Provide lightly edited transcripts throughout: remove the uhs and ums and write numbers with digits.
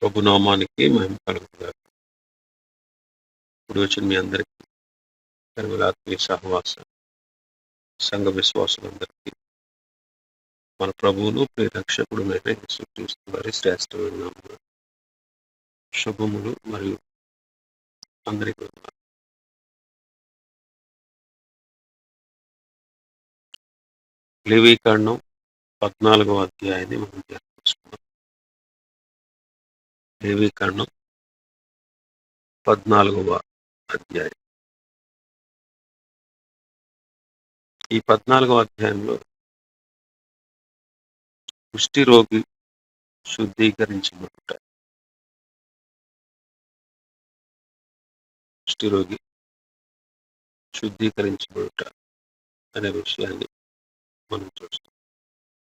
ప్రభు నామానికి మహిమ కలుగుగాక. ఇప్పుడు వచ్చిన మీ అందరికీ ఆత్మీయ సహవాస సంఘ విశ్వాసులందరికీ మన ప్రభువును ప్రియరక్షకుడునైన యేసుక్రీస్తు వారి శ్రేష్టమైన నామమున శుభములు మరియు అందరికీ వందనాలు. లేవీకాండం 14వ అధ్యాయాన్ని మనం ధ్యానించుకున్నాం. లేవీకాండం 14వ అధ్యాయం. ఈ 14వ అధ్యాయంలో కుష్టి రోగి శుద్ధీకరించబడుట, కుష్టి రోగి శుద్ధీకరించబడుట అనే విషయాన్ని మనం చూస్తాం.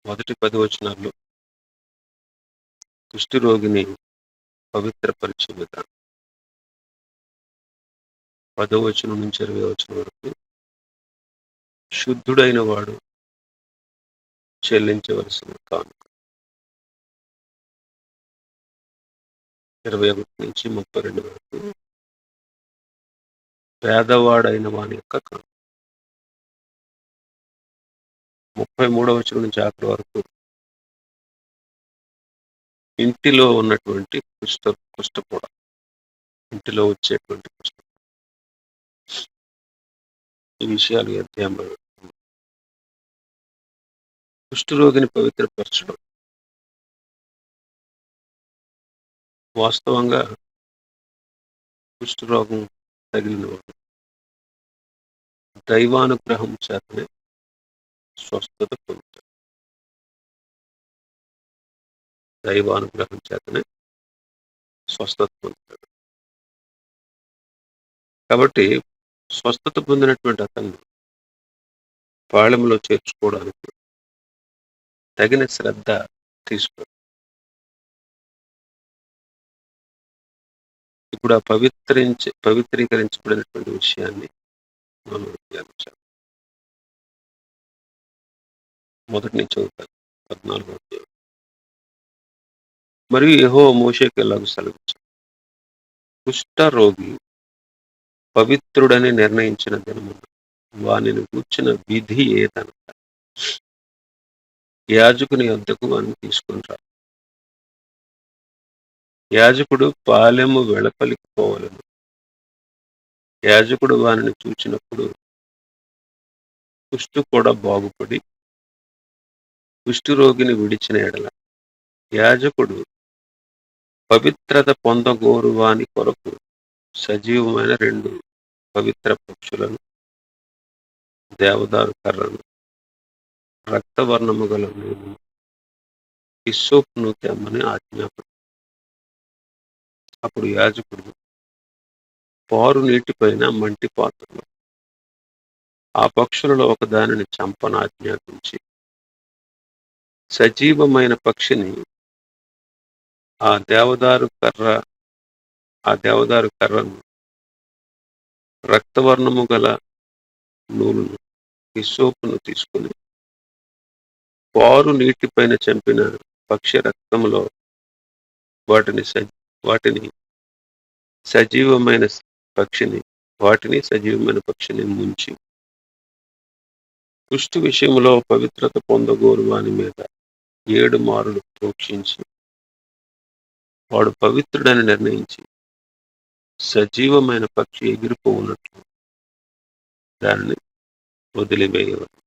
మొదటి 10 వచనాల్లో కుష్టి రోగిని పవిత్రపరిచే విధానం, 10వ వచనం నుంచి 20వ వచనం వరకు శుద్ధుడైన వాడు చెల్లించవలసిన కానుక, 21 నుంచి 32 వరకు పేదవాడైన వాని యొక్క కానుక, 33వ వచనం నుంచి ఆఖరి వరకు ఇంటిలో ఉన్నటువంటి కుష్ఠపొడ, ఇంటిలో వచ్చేటువంటి కుష్ఠ. ఈ విషయాలు ఈ అధ్యాయంలో కుష్ఠరోగిని పవిత్రపరచడం. వాస్తవంగా కుష్ఠరోగం తగిలిన వాడు దైవానుగ్రహం చేతనే స్వస్థత పొందుతాడు. దైవానుగ్రహం చేతనే స్వస్థత పొందుతాడు. కాబట్టి స్వస్థత పొందినటువంటి అతన్ని పాళెంలో చేర్చుకోవడానికి తగిన శ్రద్ధ తీసుకోవాలి. ఇప్పుడు ఆ పవిత్రీకరించబడినటువంటి విషయాన్ని మనం ధ్యానించాలి. మొదటి నుంచి చదువుతాను. 14వ అధ్యాయం. మరియు యెహోవా మోషేకు ఇలాగు సెలవిచ్చాడు, కుష్ఠరోగి పవిత్రుడని నిర్ణయించిన దినమున వానిని గూర్చిన విధి ఏదనగా యాజకుని యొద్దకు వానిని తీసుకుని రా. యాజకుడు పాలెము వెలుపలికి పోవలెను. యాజకుడు వానిని చూచినప్పుడు కుష్టు కూడా బాగుపడి కుష్ఠరోగిని విడిచిన ఎడల యాజకుడు పవిత్రత పొందగోరు వాని కొరకు సజీవమైన 2 పవిత్ర పక్షులను, దేవదారు కర్రను, రక్తవర్ణము గల నూనెను, హిస్సోపును తెమ్మని ఆజ్ఞాపడు. అప్పుడు యాజకుడు పారు నీటిపైన మంటి పాత్రలో ఆ పక్షులలో ఒక దానిని చంపన ఆజ్ఞాపించి సజీవమైన పక్షిని ఆ దేవదారు కర్రను, రక్తవర్ణము గల నూలును, హిస్సోపును తీసుకుని పారు నీటిపైన చంపిన పక్షి రక్తంలో వాటిని సజీవమైన పక్షిని ముంచి కుష్టు విషయంలో పవిత్రత పొందగోరు వాని మీద 7 మారులు ప్రోక్షించి వాడు పవిత్రుడని నిర్ణయించి సజీవమైన పక్షి ఎగిరిపోవున్నట్లు దానిని వదిలివేయవలెను.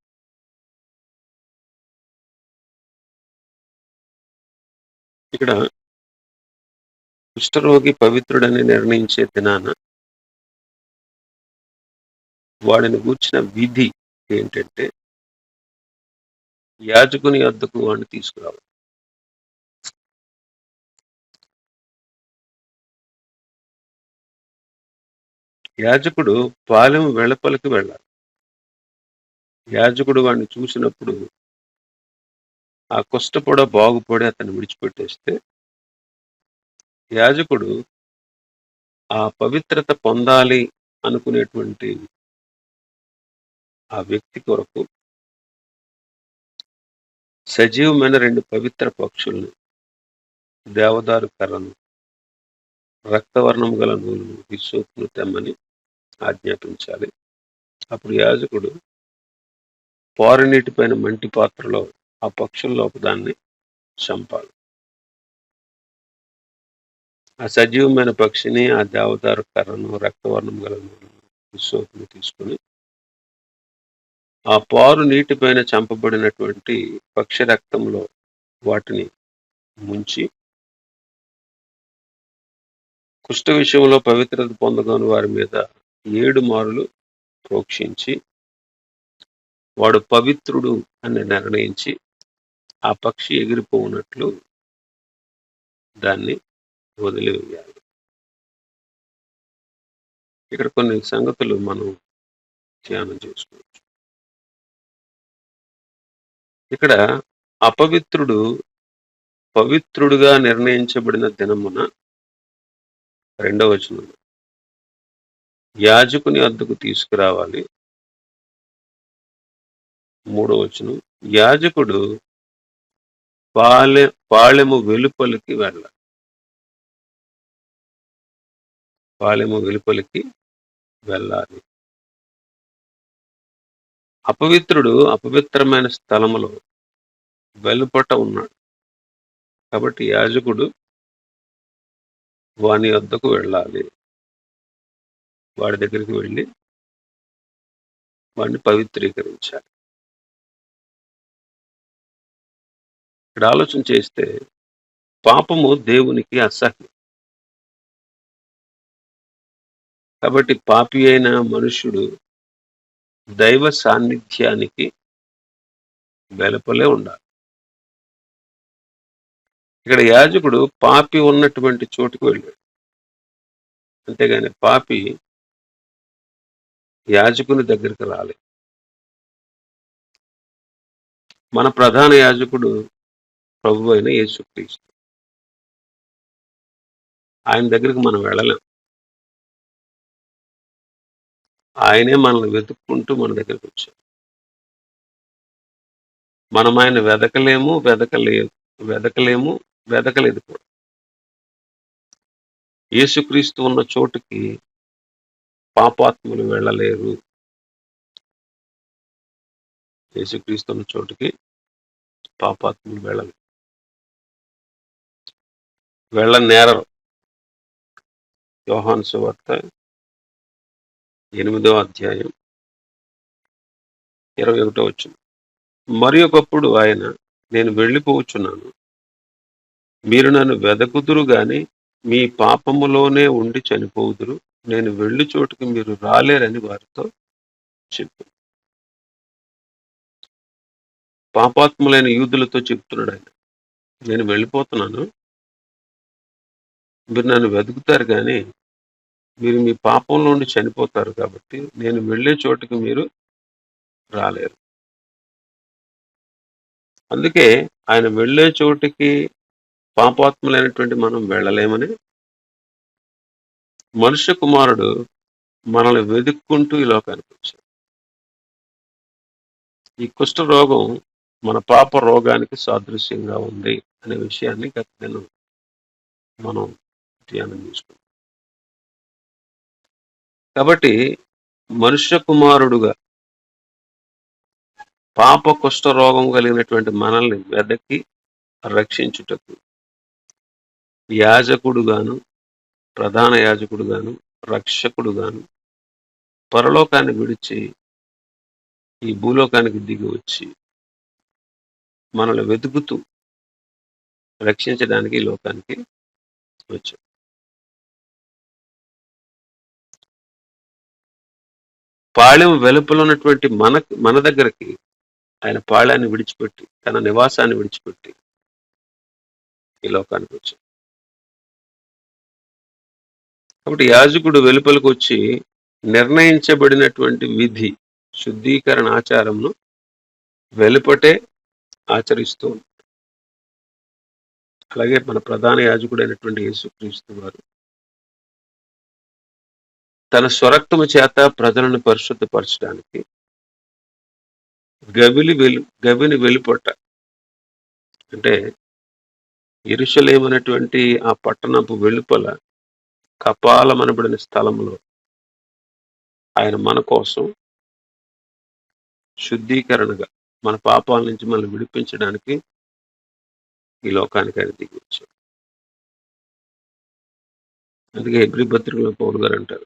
ఇక్కడ కుష్ఠరోగి పవిత్రుడని నిర్ణయించే దినాన వాడిని గూర్చిన విధి ఏంటంటే యాజకుని వద్దకు వాడిని తీసుకురావాలి. యాజకుడు పాలెం వెలుపలికి వెళ్ళాలి. యాజకుడు వాడిని చూసినప్పుడు ఆ కుష్ఠపొడ బాగుపడి అతన్ని విడిచిపెట్టేస్తే యాజకుడు ఆ పవిత్రత పొందాలి అనుకునేటువంటి ఆ వ్యక్తి కొరకు సజీవమైన 2 పవిత్ర పక్షుల్ని, దేవదారు కర్రను, రక్తవర్ణం గల నూలును హిస్సోపును తెమ్మని ఆజ్ఞాపించాలి. అప్పుడు యాజకుడు పారునీటిపైన మంటి పాత్రలో ఆ పక్షుల్లో ఒకదాన్ని చంపాలి. ఆ సజీవమైన పక్షిని, ఆ దేవదారు కర్రను, రక్తవర్ణం గల నూలును హిస్సోపును తీసుకుని ఆ పారు నీటిపైన చంపబడినటువంటి పక్షి రక్తంలో వాటిని ముంచి, కుష్ఠ విషయంలో పవిత్రత పొందగోని వారి మీద 7 మారులు ప్రోక్షించి, వాడు పవిత్రుడు అని నిర్ణయించి ఆ పక్షి ఎగిరిపోవునట్లు దాన్ని వదిలివేయాలి. ఇక్కడ కొన్ని సంగతులు మనం ధ్యానం చేసుకోవచ్చు. ఇక్కడ అపవిత్రుడు పవిత్రుడుగా నిర్ణయించబడిన దినమున 2వ వచనం యాజకుని వద్దకు తీసుకురావాలి. 3వ వచనం యాజకుడు పాళెము వెలుపలికి వెళ్ళాలి. పాళెము వెలుపలికి వెళ్ళాలి. అపవిత్రుడు అపవిత్రమైన స్థలములో వెలుపట ఉన్నాడు కాబట్టి యాజకుడు వాని వద్దకు వెళ్ళాలి. వాడి దగ్గరికి వెళ్ళి వాడిని పవిత్రీకరించాలి. ఇక్కడ ఆలోచన చేస్తే పాపము దేవునికి అసహ్యం. కాబట్టి పాపి అయిన మనుష్యుడు దైవ సాన్నిధ్యానికి వెలుపలే ఉండాలి. ఇక్కడ యాజకుడు పాపి ఉన్నటువంటి చోటుకు వెళ్ళాడు. అంతేగాని పాపి యాజకుని దగ్గరికి రాలేదు. మన ప్రధాన యాజకుడు ప్రభువు అయిన యేసుక్రీస్తు. ఆయన దగ్గరికి మనం వెళ్ళలేం. ఆయనే మనల్ని వెతుక్కుంటూ మన దగ్గరికి వచ్చాడు. మనం ఆయన వెదకలేదు కూడా. యేసుక్రీస్తు ఉన్న చోటుకి పాపాత్ములు వెళ్ళలేరు. యేసుక్రీస్తు ఉన్న చోటుకి పాపాత్ములు వెళ్ళనేరరు. యోహాను సువార్త 8వ అధ్యాయం 21వ వచనం. మరి ఒకప్పుడు ఆయన, నేను వెళ్ళిపోవచ్చున్నాను, మీరు నన్ను వెదకుదురు గాని మీ పాపములోనే ఉండి చనిపోవుదురు, నేను వెళ్ళి చోటుకి మీరు రాలేరని వారితో చెప్పు. పాపాత్ములైన యూదులతో చెప్తున్నాడు ఆయన, నేను వెళ్ళిపోతున్నాను, మీరు నన్ను వెతుకుతారు కానీ మీరు మీ పాపంలో ఉండి చనిపోతారు, కాబట్టి నేను వెళ్ళే చోటుకి మీరు రాలేరు. అందుకే ఆయన వెళ్ళే చోటికి పాపాత్ములైనటువంటి మనం వెళ్ళలేమని మనుష్య కుమారుడు మనల్ని వెతుక్కుంటూ ఈ లోకానికి వచ్చాడు. ఈ కుష్ఠ రోగం మన పాప రోగానికి సాదృశ్యంగా ఉంది అనే విషయాన్ని గత దినం మనం ధ్యానం చేసుకున్నాం. కాబట్టి మనుష్య కుమారుడుగా పాప కుష్ఠ రోగం కలిగినటువంటి మనల్ని వెదకి రక్షించుటకు యాజకుడుగాను, ప్రధాన యాజకుడుగాను, రక్షకుడుగాను పరలోకాన్ని విడిచి ఈ భూలోకానికి దిగి వచ్చి మనల్ని వెతుకుతూ రక్షించడానికి ఈ లోకానికి వచ్చాడు. పాళెం వెలుపల ఉన్నటువంటి మన దగ్గరికి ఆయన పాళాన్ని విడిచిపెట్టి, తన నివాసాన్ని విడిచిపెట్టి ఈ లోకానికి వచ్చాడు. కాబట్టి యాజకుడు వెలుపలకు వచ్చి నిర్ణయించబడినటువంటి విధి, శుద్ధీకరణ ఆచారంను వెలుపటే ఆచరిస్తూ ఉంది. అలాగే మన ప్రధాన యాజకుడైనటువంటి యేసుక్రీస్తు వారు తన స్వరక్తము చేత ప్రజలను పరిశుద్ధపరచడానికి గవిని వెలుపట, అంటే యెరూషలేము అనేటువంటి ఆ పట్టణపు వెలుపల కపాలమనబడిన స్థలంలో ఆయన మన కోసం శుద్ధీకరణగా మన పాపాల నుంచి మనల్ని విడిపించడానికి ఈ లోకానికి ఆయన దిగి వచ్చాడు. అందుకే హెబ్రీ పత్రికలో పౌలు గారు అంటారు,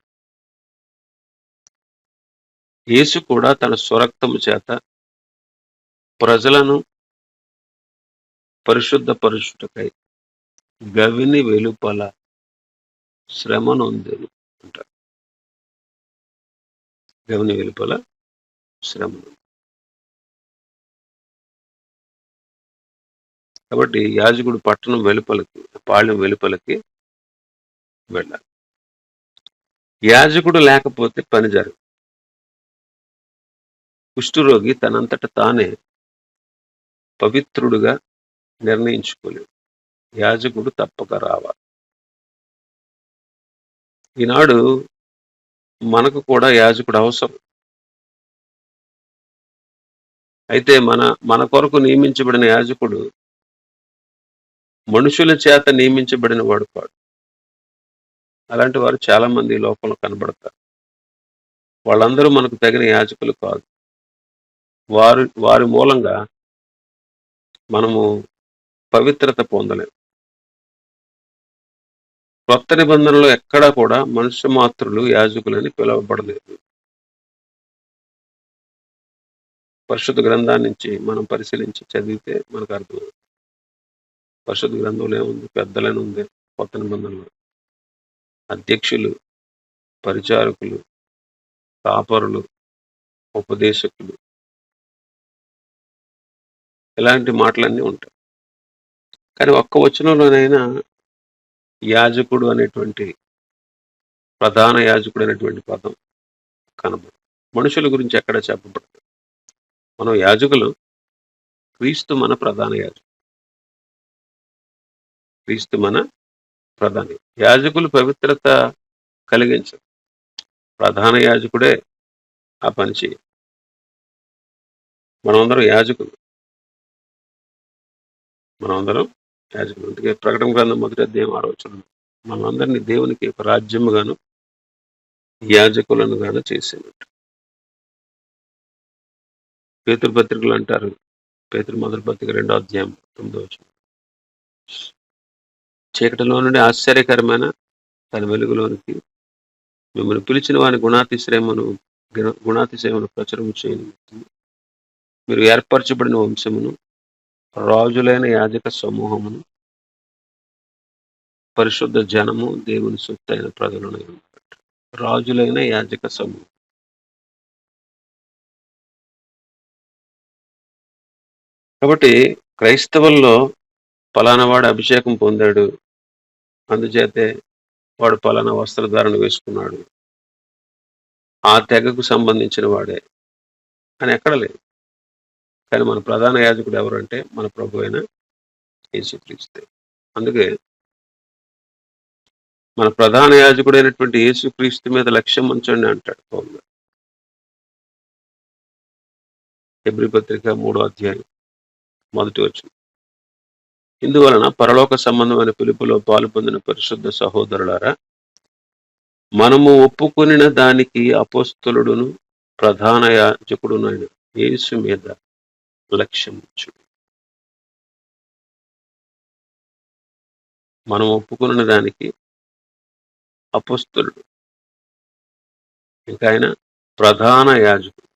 యేసు కూడా తన స్వరక్తము చేత ప్రజలను పరిశుద్ధపరుచుటకై గవిని వెలుపల శ్రమ నొందెను అంటారు. గవిని వెలుపల శ్రమ నొందెను. కాబట్టి యాజకుడు పట్టణం వెలుపలకి, పాళెం వెలుపలకి వెళ్ళాలి. యాజకుడు లేకపోతే పని జరగదు. కుష్ఠరోగి తనంతట తానే పవిత్రుడుగా నిర్ణయించుకోలేడు. యాజకుడు తప్పక రావాలి. ఈనాడు మనకు కూడా యాజకుడు అవసరం. అయితే మన కొరకు నియమించబడిన యాజకుడు మనుషుల చేత నియమించబడిన వాడు కాడు. అలాంటి వారు చాలా మంది ఈ లోకంలో కనబడతారు. వాళ్ళందరూ మనకు తగిన యాజకులు కాదు. వారి మూలంగా మనము పవిత్రత పొందలేము. కొత్త నిబంధనలో ఎక్కడా కూడా మనుష్య మాత్రులు యాజకులని పిలువబడలేదు. పరిశుద్ధ గ్రంథాన్ని నుంచి మనం పరిశీలించి చదివితే మనకు అర్థమవుతుంది. పరిశుద్ధ గ్రంథంలో ఏముంది? పెద్దలని ఉంది. కొత్త నిబంధనలో అధ్యక్షులు, పరిచారకులు, కాపరులు, ఉపదేశకులు, ఇలాంటి మాటలన్నీ ఉంటాయి. కానీ ఒక్క వచనంలోనైనా యాజకుడు అనేటువంటి, ప్రధాన యాజకుడు అనేటువంటి పదం కనబడు. మనుషుల గురించి ఎక్కడ చెప్పబడదు. మనం యాజకులు, క్రీస్తు మన ప్రధాన యాజకుడు. క్రీస్తు మన ప్రధాన యాజకులు పవిత్రత కలిగించరు. ప్రధాన యాజకుడే ఆ పని చేయాలి. మనమందరం యాజకులు. అందుకే ప్రకటన గ్రంథం 1వ అధ్యాయం 6వ వచనం, మనందరినీ దేవునికి ఒక రాజ్యముగాను యాజకులను గాను చేసినట్టు. పేతురు పత్రికలు అంటారు, పేతురు మొదటి పత్రిక 2వ అధ్యాయం 9వ వచనం, చీకటిలో నుండి ఆశ్చర్యకరమైన తన వెలుగులోనికి మిమ్మల్ని పిలిచిన వారి గుణాతిశయమును ప్రచురము చేయని మీరు ఏర్పరచబడిన వంశమును, రాజులైన యాజక సమూహమును, పరిశుద్ధ జనము, దేవుని సొత్తైన ప్రజలను. రాజులైన యాజక సమూహం. కాబట్టి క్రైస్తవుల్లో పలానా వాడు అభిషేకం పొందాడు, అందుచేతే వాడు పలానా వస్త్రధారణ వేసుకున్నాడు, ఆ తెగకు సంబంధించిన వాడే అని ఎక్కడ లేదు. కానీ మన ప్రధాన యాజకుడు ఎవరు అంటే మన ప్రభు అయిన యేసుక్రీస్తు. అందుకే మన ప్రధాన యాజకుడైనటువంటి యేసుక్రీస్తు మీద లక్ష్యం ఉంచండి అంటాడు పౌలు. హెబ్రీ పత్రిక 3వ అధ్యాయం 1వ వచనం, ఇందువలన పరలోక సంబంధమైన పిలుపులో పాలు పొందిన పరిశుద్ధ సహోదరులారా, మనము ఒప్పుకొనిన దానికి అపోస్తలుడును ప్రధాన యాజకుడునైన యేసు మీద లక్ష్యం ఉంచుడు. మనం ఒప్పుకున్న దానికి అపోస్తలుడు, ఇంకా ఆయన ప్రధాన యాజకుడు.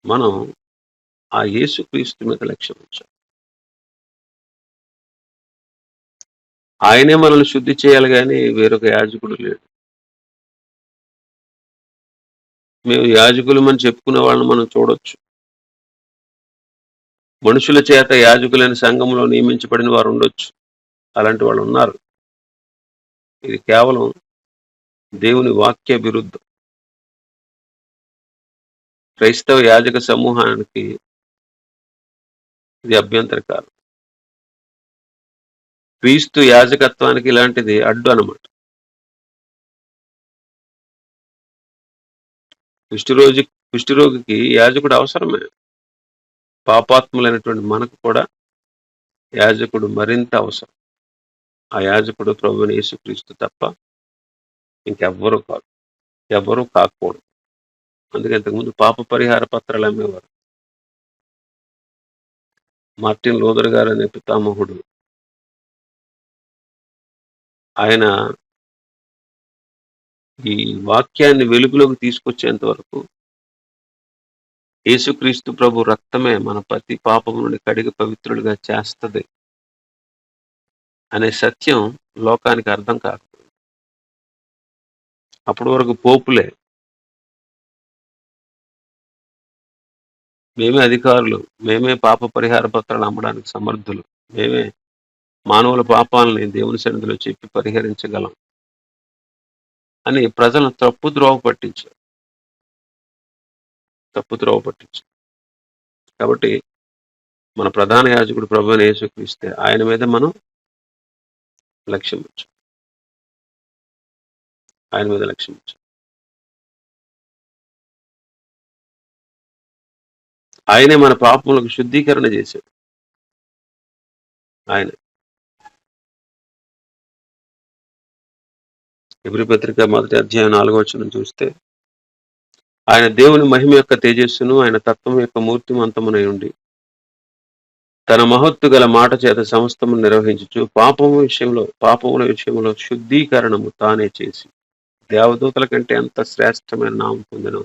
మనం ఆ యేసుక్రీస్తు మీద లక్ష్యం ఉంచాలి. ఆయనే మనల్ని శుద్ధి చేయాలి, కానీ వేరొక యాజకుడు లేడు. మేము యాజకులమని చెప్పుకునే వాళ్ళని మనం చూడొచ్చు. మనుషుల చేత యాజకులైన సంఘంలో నియమించబడిన వారు ఉండొచ్చు. అలాంటి వాళ్ళు ఉన్నారు. ఇది కేవలం దేవుని వాక్య విరుద్ధం. క్రైస్తవ యాజక సమూహానికి ఇది అభ్యంతరకారం. క్రీస్తు యాజకత్వానికి ఇలాంటిది అడ్డు అన్నమాట. కుష్ఠరోగికి యాజకుడు అవసరమే. పాపాత్ములైనటువంటి మనకు కూడా యాజకుడు మరింత అవసరం. ఆ యాజకుడు ప్రభువైన యేసుక్రీస్తు తప్ప ఇంకెవ్వరూ కాదు. ఎవరు కాకూడదు. అందుకే ఇంతకుముందు పాప పరిహార పత్రాలు అమ్మేవారు. మార్టిన్ లూథర్ గారు అనే పితామహుడు ఆయన ఈ వాక్యాన్ని వెలుగులోకి తీసుకొచ్చేంత వరకు యేసుక్రీస్తు ప్రభు రక్తమే మన ప్రతి పాపము నుండి కడిగి పవిత్రులుగా చేస్తది అనే సత్యం లోకానికి అర్థం కాదు. అప్పటి వరకు పోపులే, మేమే అధికారులు, మేమే పాప పరిహార పత్రాలు అమ్మడానికి సమర్థులు, మేమే మానవుల పాపాలని దేవుని సన్నిధిలో చెప్పి పరిహరించగలం అని ప్రజలను తప్పుద్రోవ పట్టించారు. కాబట్టి మన ప్రధాన యాజకుడు ప్రభువైన యేసుక్రీస్తే ఆయన మీద మనం లక్ష్యం ఉంచాం. ఆయన మీద లక్ష్యం ఉంచాం. ఆయనే మన పాపములకు శుద్ధీకరణ చేశాడు. ఆయన హెబ్రీ పత్రిక 1వ అధ్యాయం 4వ వచనం చూస్తే ఆయన దేవుని మహిమ యొక్క తేజస్సును ఆయన తత్వం యొక్క మూర్తిమంతమునై ఉండి తన మహత్తు గల మాట చేత సమస్తము నిర్వహించుచు పాపముల విషయంలో శుద్ధీకరణము తానే చేసి దేవదూతల కంటే ఎంత శ్రేష్టమైన నామం పొందినో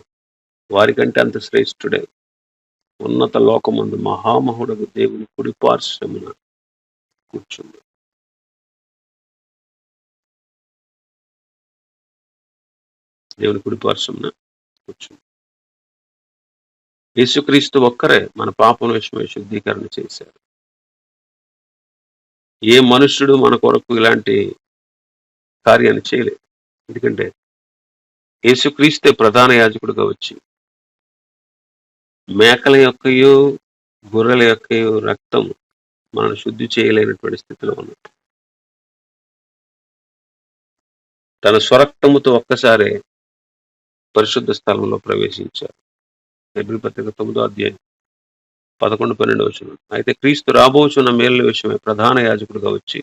వారికంటే అంత శ్రేష్ఠుడే ఉన్నత లోకమందు మహామహుడకు దేవుని కుడిపార్శ్వమున కూర్చుంది. దేవుని కుడిపార్శ్వమున కూర్చుంది. యేసుక్రీస్తు ఒక్కరే మన పాపం విషయమై శుద్ధీకరణ చేశారు. ఏ మనుష్యుడు మన కొరకు ఇలాంటి కార్యాన్ని చేయలేదు. ఎందుకంటే యేసుక్రీస్తే ప్రధాన యాజకుడుగా వచ్చి మేకల యొక్కయు గొర్రెల యొక్కయు రక్తం మనల్ని శుద్ధి చేయలేనటువంటి స్థితిలో ఉన్నది. తన స్వరక్తముతో ఒక్కసారే పరిశుద్ధ స్థలంలో ప్రవేశించారు. హెబ్రీ పత్రిక 9వ అధ్యాయం 11-12 వచనం. అయితే క్రీస్తు రాబోచున్న మేలుల విషయమై ప్రధాన యాజకుడుగా వచ్చి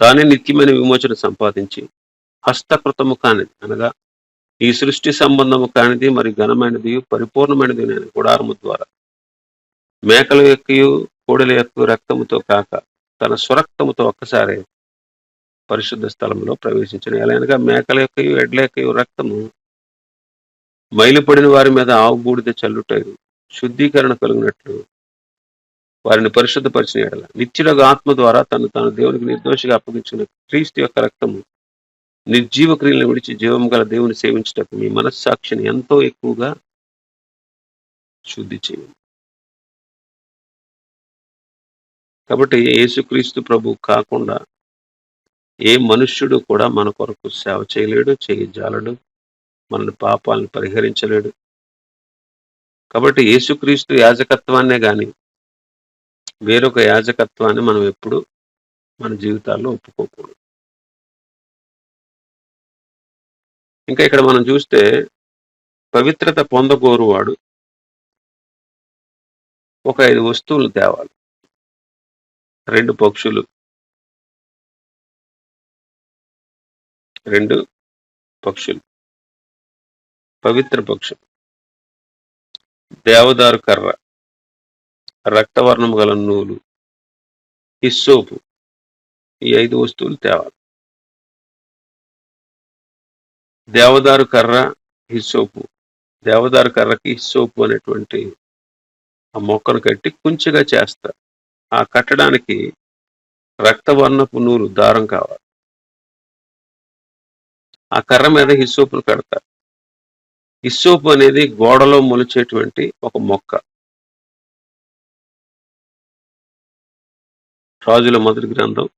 తానే నిత్యమైన విమోచన సంపాదించి హస్తకృతము కానిది అనగా ఈ సృష్టి సంబంధము కానిది మరి ఘనమైనది పరిపూర్ణమైనది నేను గుడారము ద్వారా మేకల యొక్కయు కోడెల యొక్క రక్తముతో కాక తన స్వరక్తముతో ఒక్కసారి పరిశుద్ధ స్థలంలో ప్రవేశించిన. ఎలా అనగా మేకల యొక్కయు ఎడ్ల యొక్కయు రక్తము మైలుపడిన వారి మీద ఆవు బూడిద చల్లుటయు శుద్ధీకరణ కలిగినట్లు వారిని పరిశుద్ధపరిచిన ఎడల నిత్యుడగు ఆత్మ ద్వారా తాను దేవునికి నిర్దోషిగా అప్పగించిన క్రీస్తు యొక్క రక్తము నిర్జీవ క్రియలను విడిచి జీవం గల దేవుని సేవించటకు మీ మనస్సాక్షిని ఎంతో ఎక్కువగా శుద్ధి చేయండి. కాబట్టి యేసుక్రీస్తు ప్రభు కాకుండా ఏ మనుష్యుడు కూడా మన కొరకు సేవ చేయలేడు, చేయజాలడు, మన పాపాలను పరిహరించలేడు. కాబట్టి యేసుక్రీస్తు యాజకత్వాన్నే గాని వేరొక యాజకత్వాన్ని మనం ఎప్పుడు మన జీవితాల్లో ఒప్పుకోకూడదు. ఇంకా ఇక్కడ మనం చూస్తే పవిత్రత పొందగోరువాడు ఒక 5 వస్తువులు తేవాలి. 2 పక్షులు, 2 పక్షులు, పవిత్ర పక్షులు, దేవదారు కర్ర, రక్తవర్ణము గల నూలు, హిస్సోపు, ఈ 5 వస్తువులు తేవాలి. దేవదారు కర్ర, హిస్సోపు, దేవదారు కర్రకి హిస్సోపు అనేటువంటి ఆ మొక్కను కట్టి కుంచెగా చేస్తారు. ఆ కట్టడానికి రక్తవర్ణపు నూలు దారం కావాలి. ఆ కర్ర మీద హిస్సోపును కడతారు. హిస్సోపు అనేది గోడలో మొలిచేటువంటి ఒక మొక్క. రాజుల మొదటి గ్రంథం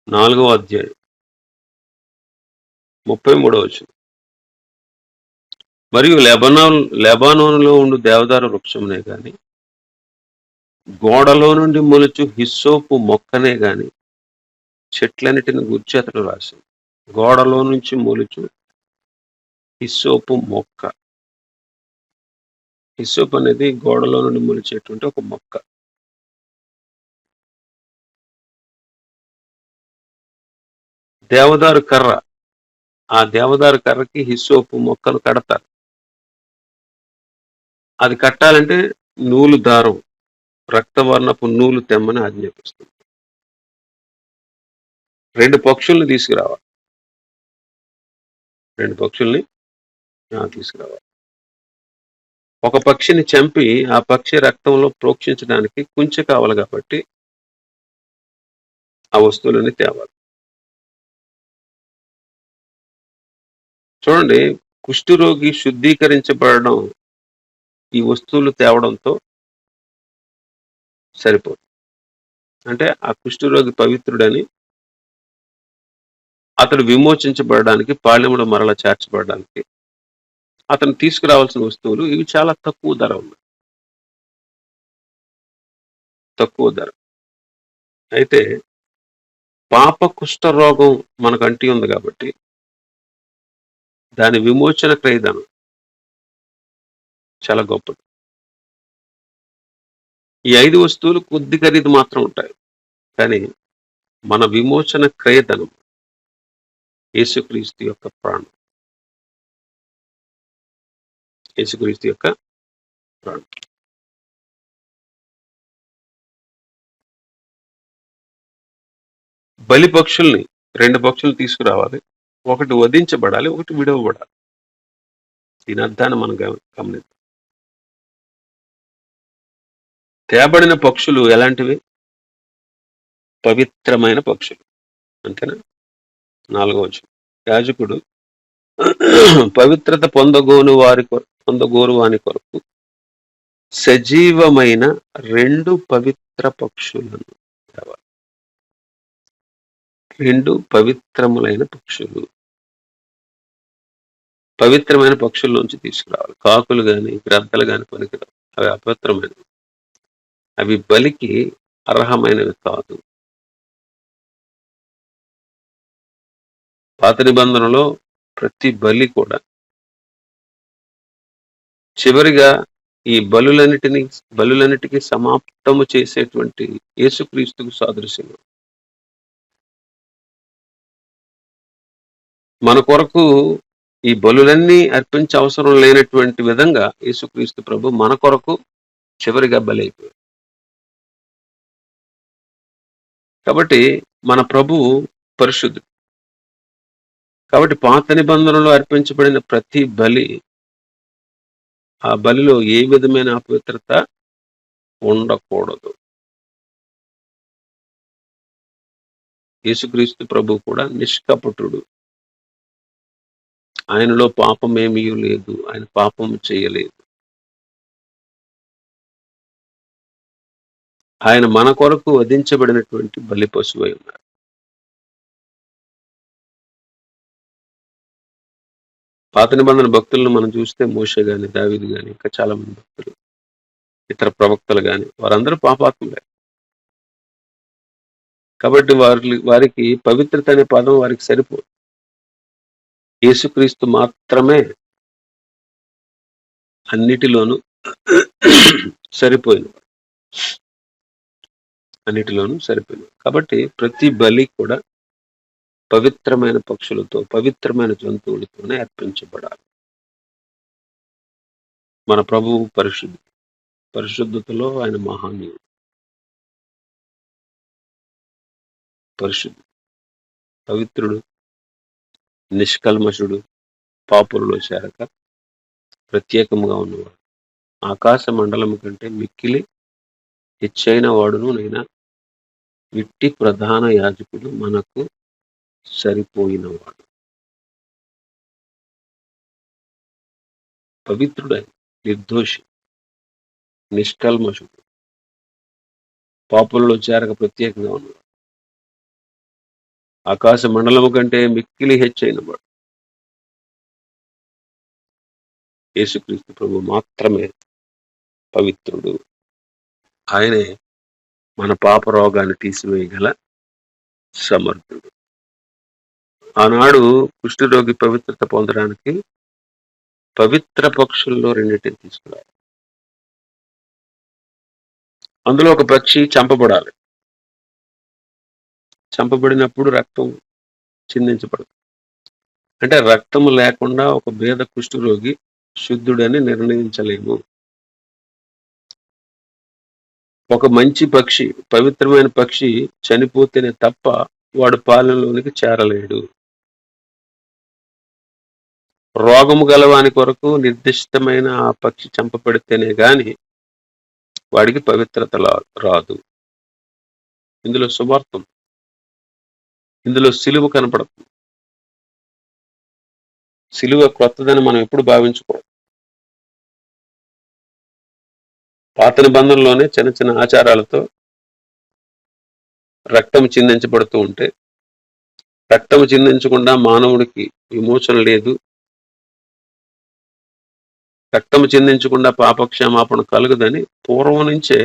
4వ అధ్యాయం 33వ వచనం. మరియు లెబానోనులో ఉండు దేవదారు వృక్షమునే గాని గోడలో నుండి మొలుచు హిస్సోపు మొక్కనే గాని చెట్లన్నిటిని గూర్చి అతడు రాశాడు. గోడలో నుంచి మొలుచు హిస్సోపు మొక్క. హిస్సోపు అనేది గోడలో నుండి మొలిచేటువంటి ఒక మొక్క. దేవదారు కర్ర, ఆ దేవదారు కర్రకి హిస్సోపు మొక్కలు కడతారు. అది కట్టాలంటే నూలు దారం, రక్తవర్ణపు నూలు తెమ్మని ఆజ్ఞాపిస్తుంది. 2 పక్షుల్ని తీసుకురావాలి. 2 పక్షుల్ని తీసుకురావాలి. ఒక పక్షిని చంపి ఆ పక్షి రక్తంలో ప్రోక్షించడానికి కుంచె కావాలి కాబట్టి ఆ వస్తువులని తేవాలి. చూడండి, కుష్ఠరోగి శుద్ధీకరించబడడం ఈ వస్తువులు తేవడంతో సరిపోదు. అంటే ఆ కుష్ఠరోగి పవిత్రుడని, అతడు విమోచించబడడానికి, పాళెంలో మరల చేర్చబడడానికి అతను తీసుకురావాల్సిన వస్తువులు ఇవి చాలా తక్కువ ధర ఉన్నాయి. తక్కువ ధర. అయితే పాప కుష్ఠ రోగం మనకు అంటి ఉంది కాబట్టి దాని విమోచన క్రయధనం చాలా గొప్పది. ఈ 5 వస్తువులు కొద్ది ఖరీదు మాత్రం ఉంటాయి. కానీ మన విమోచన క్రయధనం యేసుక్రీస్తు యొక్క ప్రాణం. యేసుక్రీస్తు యొక్క ప్రాణం. బలి పక్షుల్ని 2 పక్షులు తీసుకురావాలి. ఒకటి వధించబడాలి, ఒకటి విడవబడాలి. దీని అర్థాన్ని మనం గమనిద్దాం. తేబడిన పక్షులు ఎలాంటివి? పవిత్రమైన పక్షులు. అంతేనా? 4వ వచనం. యాజకుడు పవిత్రత పొందగోరు వాని కొరకు సజీవమైన 2 పవిత్ర పక్షులను తేవాలి. 2 పవిత్రములైన పక్షులు. పవిత్రమైన పక్షుల నుంచి తీసుకురావాలి. కాకులు గాని, గ్రద్దలు గాని పనికిరావు. అవి అపవిత్రమైనవి. అవి బలికి అర్హమైనవి కాదు. పాత నిబంధనలో ప్రతి బలి కూడా చివరిగా ఈ బలులన్నిటికీ సమాప్తము చేసేటువంటి యేసుక్రీస్తుకు సాదృశ్యం. మన కొరకు ఈ బలులన్నీ అర్పించే అవసరం లేనటువంటి విధంగా యేసుక్రీస్తు ప్రభు మన కొరకు చివరిగా బలి అయిపోయాడు. కాబట్టి మన ప్రభువు పరిశుద్ధుడు. కాబట్టి పాత నిబంధనలో అర్పించబడిన ప్రతి బలి, ఆ బలిలో ఏ విధమైన అపవిత్రత ఉండకూడదు. యేసుక్రీస్తు ప్రభు కూడా నిష్కపటుడు. ఆయనలో పాపం ఏమీ లేదు. ఆయన పాపం చేయలేదు. ఆయన మన కొరకు వధించబడినటువంటి బలి పశువై ఉన్నారు. పాత నిబంధన భక్తులను మనం చూస్తే మోషే గాని, దావీదు గాని, ఇంకా చాలా మంది భక్తులు, ఇతర ప్రవక్తలు గాని, వారందరూ పాపాత్ములే. కాబట్టి వారికి పవిత్రత అనే పదం వారికి సరిపోదు. యేసుక్రీస్తు మాత్రమే అన్నిటిలోనూ సరిపోయిన. కాబట్టి ప్రతి బలి కూడా పవిత్రమైన పక్షులతో, పవిత్రమైన జంతువులతోనే అర్పించబడాలి. మన ప్రభువు పరిశుద్ధతలో ఆయన మహానీయుడు. పరిశుద్ధుడు, పవిత్రుడు, నిష్కల్మషుడు, పాపులలో చేరక ప్రత్యేకముగా ఉన్నవాడు. ఆకాశ మండలము కంటే మిక్కిలి హెచ్చైన వాడును నైనా ఇట్టి ప్రధాన యాజకుడు మనకు సరిపోయినవాడు. పవిత్రుడైన, నిర్దోషి, నిష్కల్మషుడు, పాపులలో చేరక ప్రత్యేకంగా ఉన్నవాడు. ఆకాశ మండలము కంటే మిక్కిలి హెచ్చైన వాడు యేసుక్రీస్తు ప్రభు మాత్రమే పవిత్రుడు. ఆయనే మన పాప రోగాన్ని తీసివేయగల సమర్థుడు. ఆనాడు కుష్ఠరోగి పవిత్రత పొందడానికి పవిత్ర పక్షుల్లో 2 తీసుకురావాలి. అందులో ఒక పక్షి చంపబడాలి. చంపబడినప్పుడు రక్తం చిందించబడదు. అంటే రక్తము లేకుండా ఒక బీద కుష్ఠరోగి శుద్ధుడని నిర్ణయించలేము. ఒక మంచి పక్షి, పవిత్రమైన పక్షి చనిపోతేనే తప్ప వాడు పాలెంలోనికి చేరలేడు. రోగము గలవాని కొరకు నిర్దిష్టమైన ఆ పక్షి చంపబడితేనే గాని వాడికి పవిత్రత రాదు. ఇందులో సువార్తం, ఇందులో సిలువ కనపడుతుంది. సిలువ క్రొత్తదని మనం ఎప్పుడు భావించుకోం. పాత నిబంధనలోనే చిన్న చిన్న ఆచారాలతో రక్తం చిందించబడుతూ ఉంటే, రక్తం చిందించకుండా మానవుడికి విమోచన లేదు, రక్తం చిందించకుండా పాపక్షమాపణ కలుగుదని పూర్వం నుంచే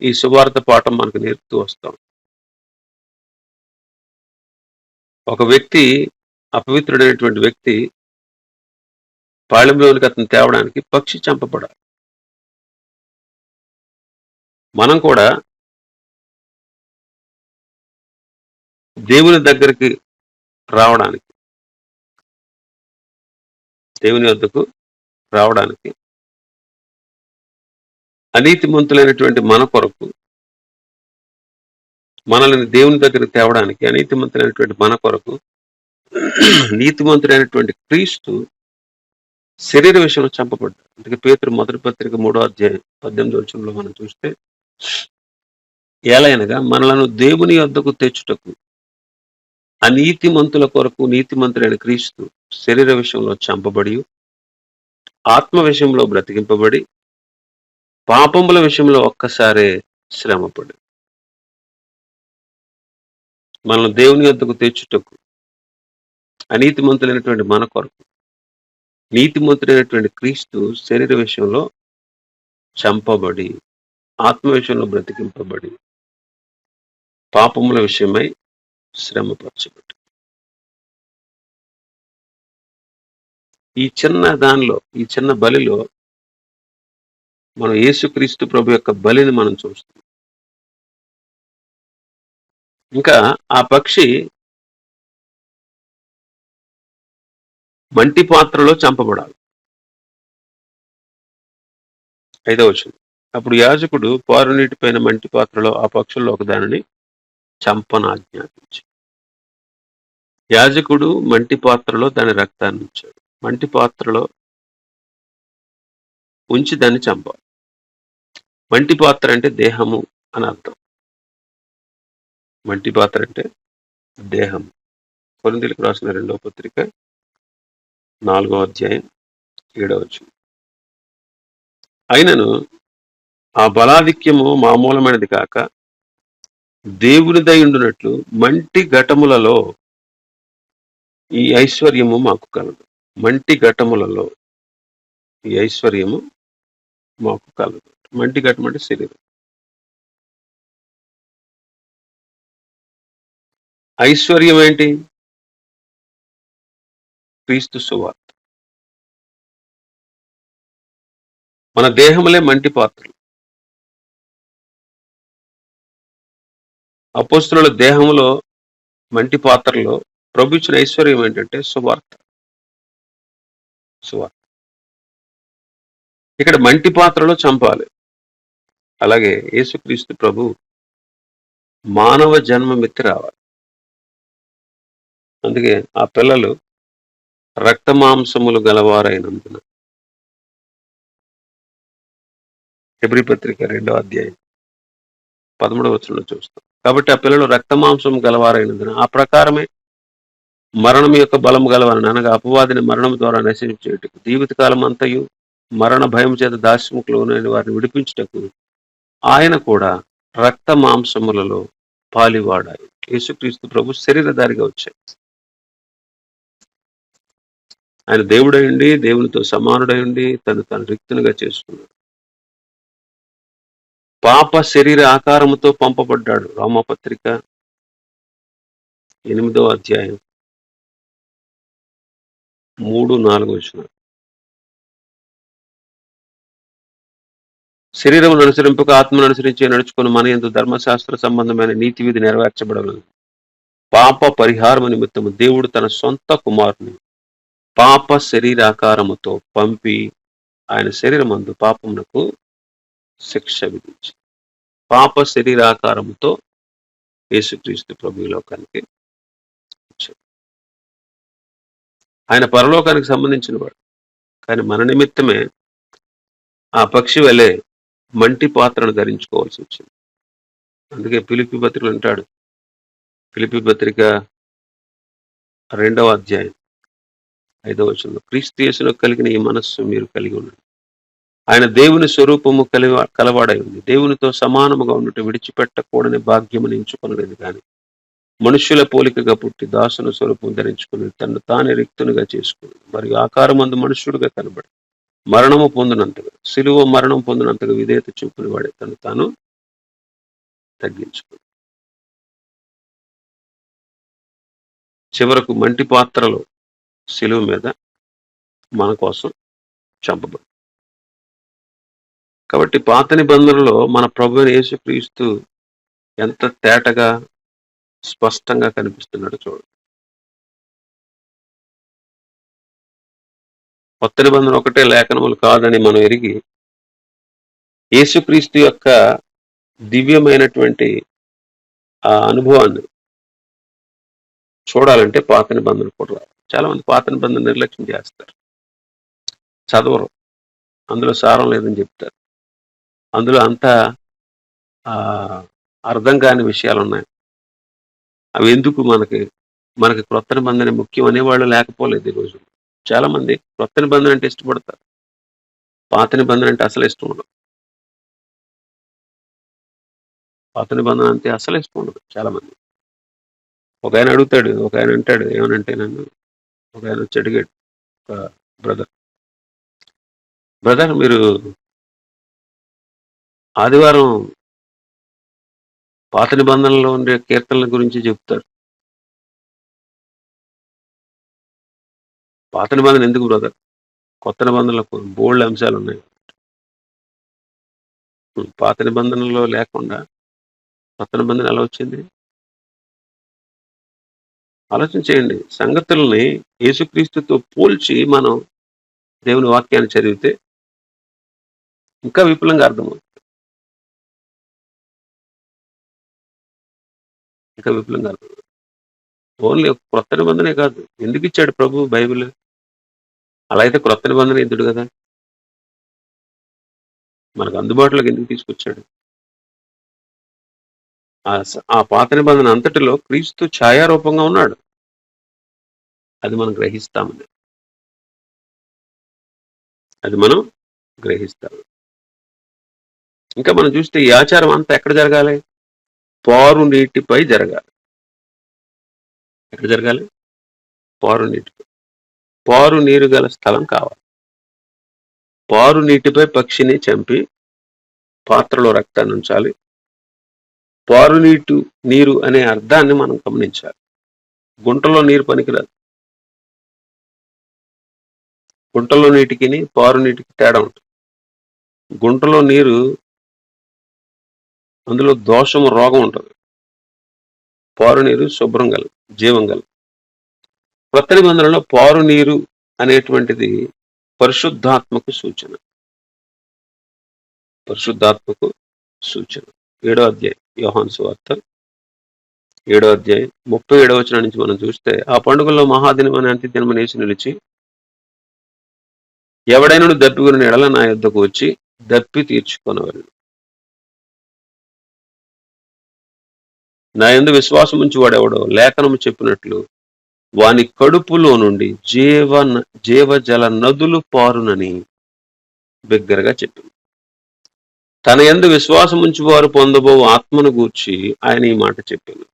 ఈ సువార్త పాఠం మనకు నేర్పుతూ వస్తాం. ఒక వ్యక్తి, అపవిత్రుడైనటువంటి వ్యక్తి పాళెంలోనికి అతను తేవడానికి పక్షి చంపబడాలి. మనం కూడా దేవుని దగ్గరికి రావడానికి, దేవుని వద్దకు రావడానికి అనీతిమంతులైనటువంటి మన కొరకు, మనల్ని దేవుని దగ్గరికి తేవడానికి అనీతిమంతులైనటువంటి మన కొరకు నీతిమంతుడైనటువంటి క్రీస్తు శరీర విషయంలో చంపబడ్డాడు. అందుకే పేతురు మొదటి పత్రిక 3వ అధ్యాయం 18వ వచనంలో మనం చూస్తే, ఏలయనగా మనలను దేవుని వద్దకు తెచ్చుటకు అనీతిమంతుల కొరకు నీతిమంతుడైన క్రీస్తు శరీర విషయంలో చంపబడి, ఆత్మ విషయంలో బ్రతికింపబడి, పాపముల విషయంలో ఒక్కసారే శ్రమపడి, మనల్ని దేవుని వద్దకు తెచ్చుటకు అనీతిమంతులైనటువంటి మన కొరకు నీతిమంతుడైనటువంటి క్రీస్తు శరీర విషయంలో చంపబడి, ఆత్మ విషయంలో బ్రతికింపబడి, పాపముల విషయమై శ్రమపరచబడి. ఈ చిన్న దానిలో, ఈ చిన్న బలిలో మనం యేసుక్రీస్తు ప్రభు యొక్క బలిని మనం చూస్తాం. ఇంకా ఆ పక్షి మంటి పాత్రలో చంపబడాలి. 5వ వచనం, అప్పుడు యాజకుడు పారునీటి పైన మంటి పాత్రలో ఆ పక్షుల్లో ఒకదానిని చంపనాజ్ఞాపించి. యాజకుడు మంటి పాత్రలో దాని రక్తాన్ని ఉంచాడు. మంటి పాత్రలో ఉంచి దాన్ని చంపాలి. మంటి పాత్ర అంటే దేహము అని అర్థం. మంటి పాత్ర అంటే దేహం. కొరింథీయులకు రాసిన 2వ పత్రిక 4వ అధ్యాయం 7వ వచనం. అయినను ఆ బలాధిక్యము మామూలమైనది కాక దేవునిదై ఉండునట్లు మంటి ఘటములలో ఈ ఐశ్వర్యము మాకు కలదు. మంటి ఘటములలో ఈ ఐశ్వర్యము మాకు కలదు. మంటి ఘటం అంటే శరీరం. ఐశ్వర్యం ఏంటి? క్రీస్తు సువార్త. మన దేహములే మంటి పాత్రలు. అపోస్తుల దేహంలో మంటి పాత్రలో ప్రభు ఇచ్చిన ఐశ్వర్యం ఏంటంటే సువార్త. సువార్త. ఇక్కడ మంటి పాత్రలో చంపాలి. అలాగే యేసుక్రీస్తు ప్రభు మానవ జన్మమెత్తి రావాలి. అందుకే ఆ పిల్లలు రక్తమాంసములు గలవారైనందున, హెబ్రీ పత్రిక 2వ అధ్యాయం 13వ వచనంలో చూస్తాం. కాబట్టి ఆ పిల్లలు రక్తమాంసం గలవారైనందున ఆ ప్రకారమే మరణం యొక్క బలం గలవారని, అనగా అపవాదిని మరణం ద్వారా నశించేటకు, జీవితకాలం అంతయు మరణ భయం చేత దాస్యముఖులైన వారిని విడిపించుటకు ఆయన కూడా రక్త మాంసములలో పాలివాడాయి. యేసుక్రీస్తు ప్రభు శరీరధారిగా వచ్చాయి. ఆయన దేవుడై ఉండి, దేవునితో సమానుడై ఉండి తను రిక్తునిగా చేసుకున్నాడు. పాప శరీర ఆకారముతో పంపబడ్డాడు. రోమపత్రిక 8వ అధ్యాయం 3-4 వచనాలు. శరీరమును అనుసరింపక ఆత్మను అనుసరించి నడుచుకుని మన యందు ధర్మశాస్త్ర సంబంధమైన నీతి విధి నెరవేర్చబడలేదు. పాప పరిహారము నిమిత్తము దేవుడు తన సొంత కుమారుని పాప శరీరాకారముతో పంపి ఆయన శరీరమందు పాపమునకు శిక్ష విధించి పాప శరీరాకారముతో యేసుక్రీస్తు ప్రభు ఈ లోకానికి వచ్చాడు. ఆయన పరలోకానికి సంబంధించిన వాడు, కానీ మన నిమిత్తమే ఆ పక్షి వలె మంటి పాత్రను ధరించుకోవాల్సి వచ్చింది. అందుకే ఫిలిప్పీ పత్రికలో అంటాడు, ఫిలిప్పీ పత్రిక 2వ అధ్యాయం 5వ వచనంలో, క్రీస్తు యేసులో కలిగిన ఈ మనస్సు మీరు కలిగి ఉండండి. ఆయన దేవుని స్వరూపము కలవాడై ఉంది. దేవునితో సమానముగా ఉన్నట్టు విడిచిపెట్టకూడని భాగ్యమును ఎంచుకొనలేదు, కానీ మనుష్యుల పోలికగా పుట్టి దాసుని స్వరూపం ధరించుకుని తను తానే రిక్తునిగా చేసుకుని మరియు ఆకారమందు మనుష్యుడిగా కనబడి మరణము పొందినంతగా, సిలువ మరణం పొందినంతగా విధేయత చూపుని వాడే తను తాను తగ్గించుకుని చివరకు మంటి పాత్రలో సిలువ మీద మన కోసం చంపబడి. కాబట్టి పాత నిబంధనలో మన ప్రభువైన యేసుక్రీస్తు ఎంత తేటగా స్పష్టంగా కనిపిస్తున్నాడో చూడండి. కొత్త నిబంధన ఒకటే లేఖనములు కాదని మనం ఎరిగి యేసుక్రీస్తు యొక్క దివ్యమైనటువంటి ఆ అనుభవాన్ని చూడాలంటే పాత నిబంధన కూడా రావాలి. చాలా మంది పాత నిబంధన నిర్లక్ష్యం చేస్తారు, చదవరు, అందులో సారం లేదని చెప్తారు, అందులో అంతా అర్థం కాని విషయాలు ఉన్నాయి. అవి ఎందుకు మనకి క్రొత్త నిబంధన ముఖ్యం అనేవాళ్ళు లేకపోలేదు ఈ రోజు. చాలా మంది క్రొత్త నిబంధన అంటే ఇష్టపడతారు, పాత నిబంధన అంటే అసలు ఇష్టం ఉండదు. పాత నిబంధన అంటే అసలు ఇష్టం ఉండదు చాలా మంది. ఒక ఆయన అడుగుతాడు, ఒక ఆయన అంటాడు, ఏమనంటే నన్ను ఒక ఆయన వచ్చి అడిగాడు, ఒక బ్రదర్ మీరు ఆదివారం పాత నిబంధనలో ఉండే కీర్తనల గురించి చెప్తారు, పాత నిబంధన ఎందుకు బ్రదర్? కొత్త నిబంధనలో బోల్డ్ అంశాలు ఉన్నాయి. పాత నిబంధనలో లేకుండా కొత్త నిబంధన ఎలా వచ్చింది? ఆలోచన చేయండి. సంగతుల్ని యేసుక్రీస్తుతో పోల్చి మనం దేవుని వాక్యాన్ని చదివితే ఇంకా విపులంగా అర్థమవుతుంది, ఇంకా విపులంగా అర్థమవుతుంది. ఓన్లీ క్రొత్త నిబంధనే కాదు, ఎందుకు ఇచ్చాడు ప్రభు బైబిల్? అలా అయితే క్రొత్త నిబంధన ఇద్దుడు కదా, మనకు అందుబాటులోకి ఎందుకు తీసుకొచ్చాడు? ఆ పాత నిబంధన అంతటిలో క్రీస్తు ఛాయారూపంగా ఉన్నాడు, అది మనం గ్రహిస్తామని, అది మనం గ్రహిస్తాము. ఇంకా మనం చూస్తే ఈ ఆచారం అంతా ఎక్కడ జరగాలి? పారు నీటిపై జరగాలి. ఎక్కడ జరగాలి? పారు నీటిపై. పారు నీరు గల స్థలం కావాలి. పారు నీటిపై పక్షిని చంపి పాత్రలో రక్తాన్ని ఉంచాలి. పారు నీరు అనే అర్థాన్ని మనం గమనించాలి. గుంటలో నీరు పనికిరాదు. గుంటలో నీటికి పారు నీటికి తేడా ఉంటుంది. గుంటలో నీరు అందులో దోషము, రోగం ఉంటుంది. పారు నీరు శుభ్రం గల, జీవం గల. కొత్త నిబంధనలో పారు నీరు అనేటువంటిది పరిశుద్ధాత్మకు సూచన. పరిశుద్ధాత్మకు సూచన. 7వ అధ్యాయం యోహాను సువార్త 7వ అధ్యాయం 37వ వచనం నుంచి మనం చూస్తే, ఆ పండుగల్లో మహాదినం అనే అంత్యదినమున యేసు నిలిచి, ఎవడైనా దప్పికొని ఎడల నా యొద్దకు వచ్చి దప్పి తీర్చుకొనవలెను. నా యందు విశ్వాసం ఉంచి వాడెవడో లేఖనము చెప్పినట్లు వాని కడుపులో నుండి జీవజల నదులు పారునని బిగ్గరగా చెప్పింది. తన యందు విశ్వాసం ఉంచి వారు పొందబో ఆత్మను గూర్చి ఆయన ఈ మాట చెప్పింది.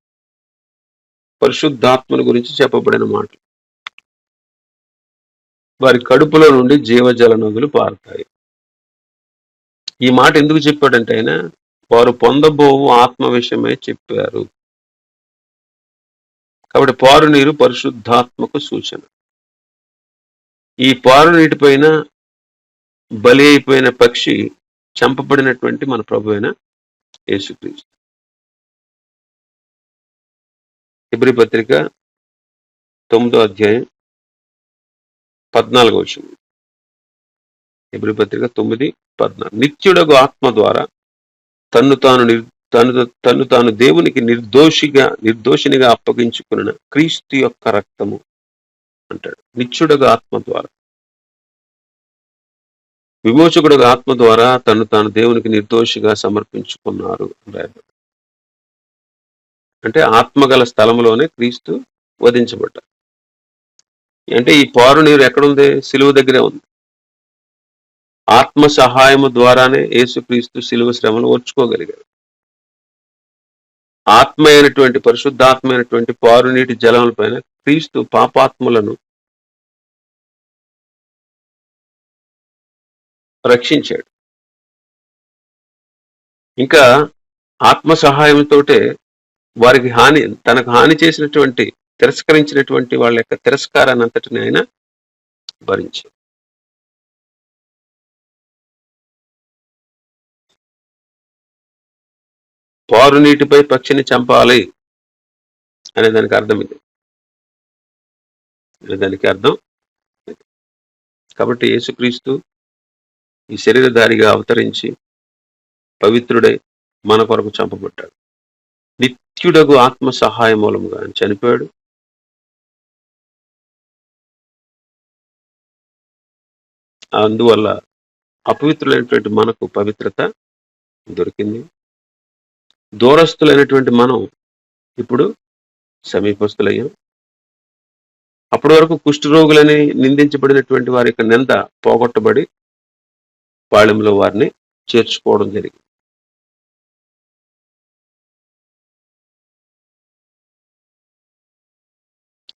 పరిశుద్ధాత్మను గురించి చెప్పబడిన మాట. వారి కడుపులో నుండి జీవజల నదులు పారుతాయి. ఈ మాట ఎందుకు చెప్పాడంటే ఆయన వారు పొందబోవు ఆత్మ విషయమే చెప్పారు. కాబట్టి పారు నీరు పరిశుద్ధాత్మకు సూచన. ఈ పారు నీటిపైన బలి అయిపోయిన పక్షి చంపబడినటువంటి మన ప్రభు అయిన యేసుక్రీస్తు. హెబ్రీ పత్రిక 9వ అధ్యాయం 14వ వచనం. హెబ్రీ పత్రిక 9:14. నిత్యుడగు ఆత్మ ద్వారా తన్ను తాను తన్ను తాను దేవునికి నిర్దోషినిగా అప్పగించుకున్న క్రీస్తు యొక్క రక్తము అంటాడు. నిత్యుడగు ఆత్మ ద్వారా, విమోచకుడు ఆత్మ ద్వారా తను తాను దేవునికి నిర్దోషిగా సమర్పించుకున్నారు రాయబడింది. అంటే ఆత్మగల స్థలంలోనే క్రీస్తు వధించబడ్డారు. అంటే ఈ పారు నీరు ఎక్కడుంది? సిలువ దగ్గరే ఉంది. ఆత్మ సహాయము ద్వారానే యేసుక్రీస్తు సిలువ శ్రమను ఓర్చుకోగలిగారు. ఆత్మ అయినటువంటి పరిశుద్ధాత్మ అయినటువంటి పారు నీటి జలముల పైన క్రీస్తు పాపాత్ములను రక్షించాడు. ఇంకా ఆత్మ సహాయంతోటే వారికి తనకు హాని చేసినటువంటి, తిరస్కరించినటువంటి వాళ్ళ యొక్క తిరస్కారాన్ని అంతటిని ఆయన భరించాడు. పారు నీటిపై పక్షిని చంపాలి అనే దానికి అర్థం ఇది. కాబట్టి యేసుక్రీస్తు ఈ శరీరధారిగా అవతరించి పవిత్రుడై మన కొరకు చంపబడ్డాడు. నిత్యుడగు ఆత్మ సహాయ మూలముగా ఆయన చనిపోయాడు. అందువల్ల అపవిత్రులైనటువంటి మనకు పవిత్రత దొరికింది. దూరస్తులైనటువంటి మనం ఇప్పుడు సమీపస్తులయ్యాం. అప్పటి వరకు కుష్ఠరోగులని నిందించబడినటువంటి వారి యొక్క నింద పోగొట్టబడి పాళెంలో వారిని చేర్చుకోవడం జరిగింది.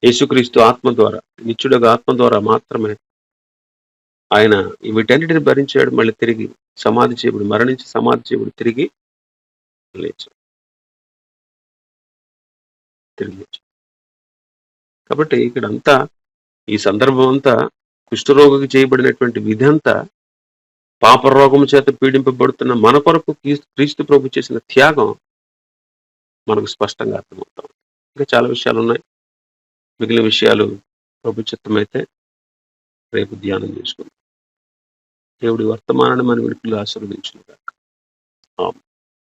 యేసుక్రీస్తు ఆత్మ ద్వారా, నిత్యుడగా ఆత్మ ద్వారా మాత్రమే ఆయన వీటన్నిటిని భరించాడు. మళ్ళీ తిరిగి సమాధి చేయబడి, మరణించి సమాధి చేయబడి తిరిగి లేచాడు. కాబట్టి ఇక్కడంతా ఈ సందర్భం అంతా కుష్ఠరోగికి చేయబడినటువంటి విధి అంతా పాపరోగము చేత పీడింపబడుతున్న మన కొరకు క్రీస్తు ప్రభు చేసిన త్యాగం మనకు స్పష్టంగా అర్థమవుతాం. ఇంకా చాలా విషయాలు ఉన్నాయి. మిగిలిన విషయాలు ప్రభు చిత్తమైతే రేపు ధ్యానం చేసుకుందాం. దేవుడి వర్తమానాన్ని మన విడుపులు ఆశీర్వదించును గాక. ఆమేన్.